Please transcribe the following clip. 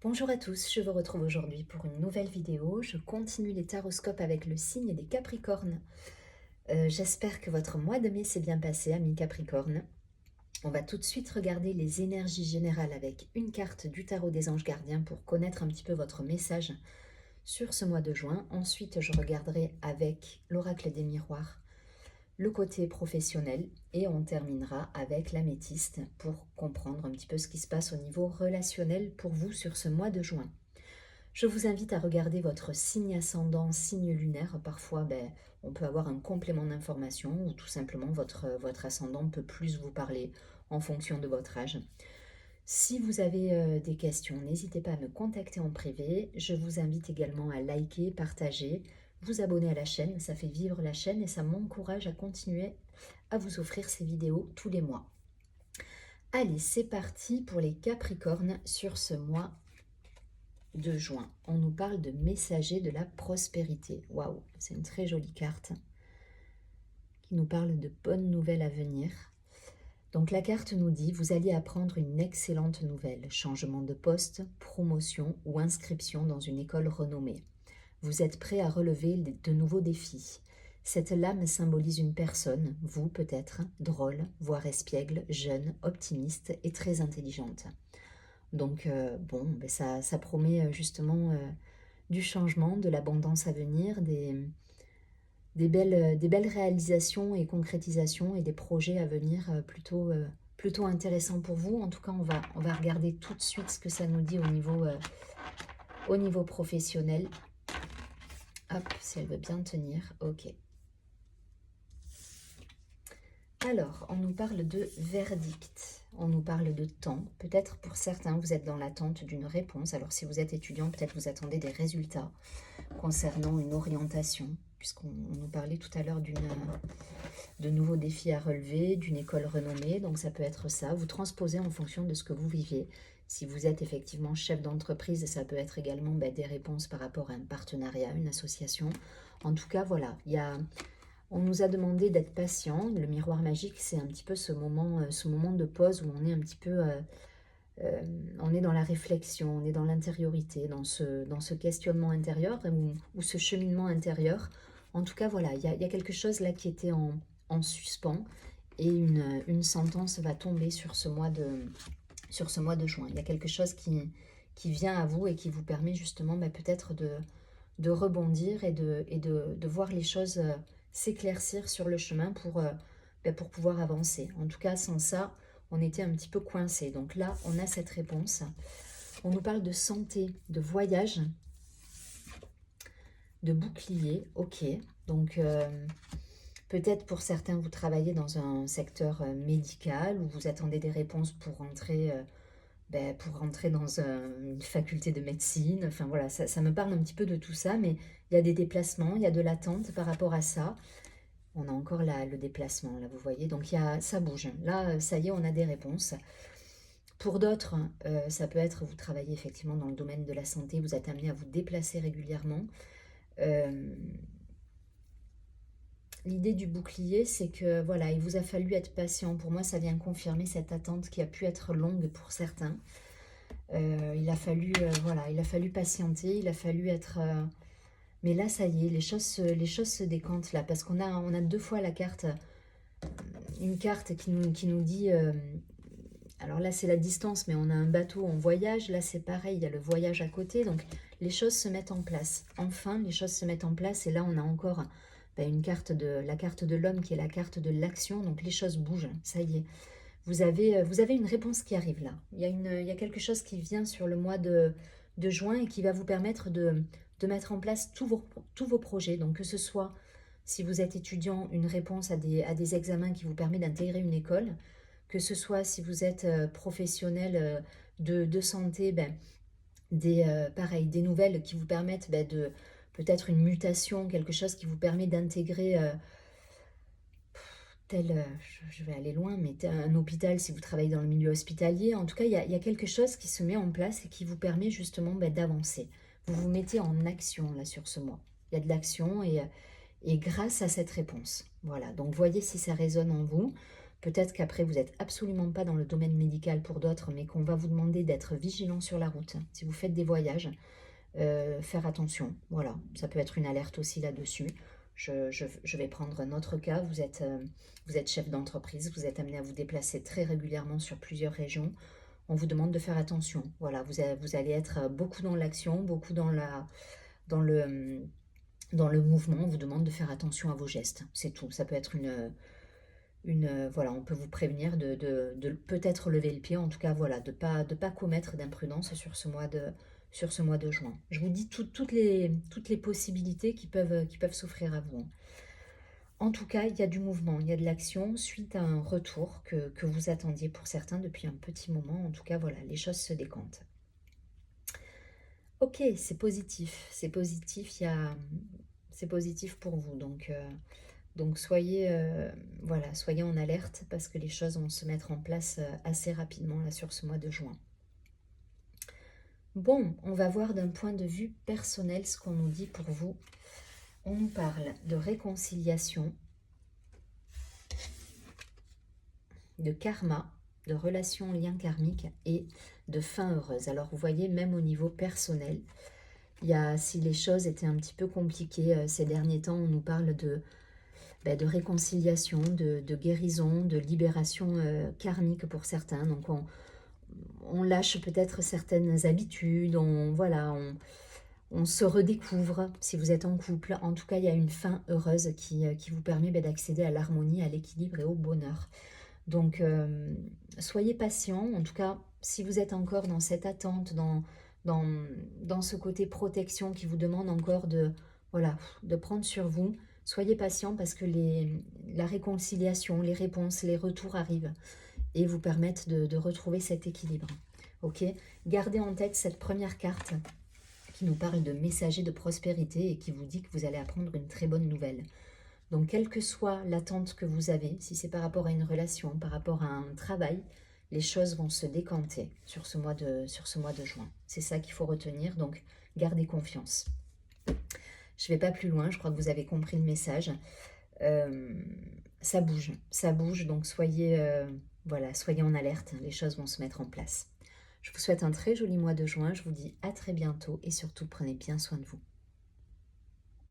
Bonjour à tous, je vous retrouve aujourd'hui pour une nouvelle vidéo. Je continue les taroscopes avec le signe des Capricornes. J'espère que votre mois de mai s'est bien passé, amis Capricornes. On va tout de suite regarder les énergies générales avec une carte du tarot des anges gardiens pour connaître un petit peu votre message sur ce mois de juin. Ensuite, je regarderai avec l'oracle des miroirs le côté professionnel et on terminera avec l'améthyste pour comprendre un petit peu ce qui se passe au niveau relationnel pour vous sur ce mois de juin. Je vous invite à regarder votre signe ascendant, signe lunaire. Parfois, on peut avoir un complément d'information ou tout simplement votre ascendant peut plus vous parler en fonction de votre âge. Si vous avez des questions, n'hésitez pas à me contacter en privé. Je vous invite également à liker, partager, vous abonner à la chaîne. Ça fait vivre la chaîne et ça m'encourage à continuer à vous offrir ces vidéos tous les mois. Allez, c'est parti pour les Capricornes sur ce mois de juin. On nous parle de messager de la prospérité. Waouh, c'est une très jolie carte qui nous parle de bonnes nouvelles à venir. Donc la carte nous dit, vous allez apprendre une excellente nouvelle, changement de poste, promotion ou inscription dans une école renommée. Vous êtes prêt à relever de nouveaux défis. Cette lame symbolise une personne, vous peut-être, drôle, voire espiègle, jeune, optimiste et très intelligente. Donc ça promet justement du changement, de l'abondance à venir, des belles réalisations et concrétisations et des projets à venir plutôt intéressants pour vous. En tout cas, on va regarder tout de suite ce que ça nous dit au niveau professionnel. Hop, si elle veut bien tenir, ok. Alors, on nous parle de verdict, on nous parle de temps. Peut-être pour certains, vous êtes dans l'attente d'une réponse. Alors, si vous êtes étudiant, peut-être vous attendez des résultats concernant une orientation, puisqu'on nous parlait tout à l'heure de nouveaux défis à relever, d'une école renommée. Donc, ça peut être ça. Vous transposez en fonction de ce que vous vivez. Si vous êtes effectivement chef d'entreprise, ça peut être également des réponses par rapport à un partenariat, une association. En tout cas, voilà, on nous a demandé d'être patient. Le miroir magique, c'est un petit peu ce moment de pause où on est un petit peu, on est dans la réflexion, on est dans l'intériorité, dans ce questionnement intérieur ou ce cheminement intérieur. En tout cas, voilà, il y a quelque chose là qui était en suspens et une sentence va tomber sur ce mois de juin. Il y a quelque chose qui vient à vous et qui vous permet justement peut-être de rebondir et de voir les choses s'éclaircir sur le chemin pour pouvoir avancer. En tout cas, sans ça, on était un petit peu coincé. Donc là, on a cette réponse. On nous parle de santé, de voyage, de bouclier. Ok, donc peut-être pour certains, vous travaillez dans un secteur médical ou vous attendez des réponses pour rentrer dans une faculté de médecine. Enfin voilà, ça me parle un petit peu de tout ça, mais il y a des déplacements, il y a de l'attente par rapport à ça. On a encore là le déplacement, là vous voyez, donc ça bouge. Là, ça y est, on a des réponses. Pour d'autres, ça peut être, vous travaillez effectivement dans le domaine de la santé, vous êtes amené à vous déplacer régulièrement. L'idée du bouclier, c'est que voilà, il vous a fallu être patient. Pour moi, ça vient confirmer cette attente qui a pu être longue pour certains. Il a fallu patienter, il a fallu être... mais là, ça y est, les choses se décantent là, parce qu'on a deux fois la carte, une carte qui nous dit... alors là, c'est la distance, mais on a un bateau, on voyage. Là, c'est pareil, il y a le voyage à côté. Donc, les choses se mettent en place. Enfin, les choses se mettent en place. Et là, on a encore la carte de l'homme qui est la carte de l'action. Donc, les choses bougent. Ça y est. Vous avez une réponse qui arrive là. Il y a quelque chose qui vient sur le mois de juin et qui va vous permettre de mettre en place tous vos projets. Donc, que ce soit, si vous êtes étudiant, une réponse à des examens qui vous permet d'intégrer une école, que ce soit si vous êtes professionnel de santé, des nouvelles qui vous permettent de peut-être une mutation, quelque chose qui vous permet d'intégrer je vais aller loin, mais un hôpital si vous travaillez dans le milieu hospitalier. En tout cas, il y a quelque chose qui se met en place et qui vous permet justement d'avancer. Vous vous mettez en action là sur ce mois. Il y a de l'action et grâce à cette réponse. Voilà, donc voyez si ça résonne en vous. Peut-être qu'après, vous n'êtes absolument pas dans le domaine médical pour d'autres, mais qu'on va vous demander d'être vigilant sur la route. Si vous faites des voyages, faire attention. Voilà, ça peut être une alerte aussi là-dessus. Je vais prendre notre cas. Vous êtes chef d'entreprise, vous êtes amené à vous déplacer très régulièrement sur plusieurs régions. On vous demande de faire attention. Voilà, vous allez être beaucoup dans l'action, beaucoup dans dans le mouvement. On vous demande de faire attention à vos gestes. C'est tout. Ça peut être voilà, on peut vous prévenir de peut-être lever le pied, en tout cas, voilà, de pas commettre d'imprudence sur ce mois de juin. Je vous dis toutes les possibilités qui peuvent s'offrir à vous. En tout cas, il y a du mouvement, il y a de l'action suite à un retour que vous attendiez pour certains depuis un petit moment. En tout cas, voilà, les choses se décantent. Ok, c'est positif, c'est positif pour vous. Donc soyez, voilà, soyez en alerte parce que les choses vont se mettre en place assez rapidement là sur ce mois de juin. Bon, on va voir d'un point de vue personnel ce qu'on nous dit pour vous. On nous parle de réconciliation, de karma, de relations, liens karmiques et de fin heureuse. Alors vous voyez, même au niveau personnel, si les choses étaient un petit peu compliquées ces derniers temps, on nous parle de réconciliation, de guérison, de libération karmique pour certains. Donc on lâche peut-être certaines habitudes, on se redécouvre si vous êtes en couple. En tout cas, il y a une fin heureuse qui vous permet d'accéder à l'harmonie, à l'équilibre et au bonheur. Donc, soyez patient. En tout cas, si vous êtes encore dans cette attente, dans ce côté protection qui vous demande encore de prendre sur vous, soyez patient parce que la réconciliation, les réponses, les retours arrivent et vous permettent de retrouver cet équilibre. Ok, gardez en tête cette première carte qui nous parle de messager de prospérité et qui vous dit que vous allez apprendre une très bonne nouvelle. Donc, quelle que soit l'attente que vous avez, si c'est par rapport à une relation, par rapport à un travail, les choses vont se décanter sur ce mois de juin. C'est ça qu'il faut retenir, donc gardez confiance. Je ne vais pas plus loin, je crois que vous avez compris le message. Ça bouge, donc soyez en alerte, les choses vont se mettre en place. Je vous souhaite un très joli mois de juin, je vous dis à très bientôt et surtout prenez bien soin de vous.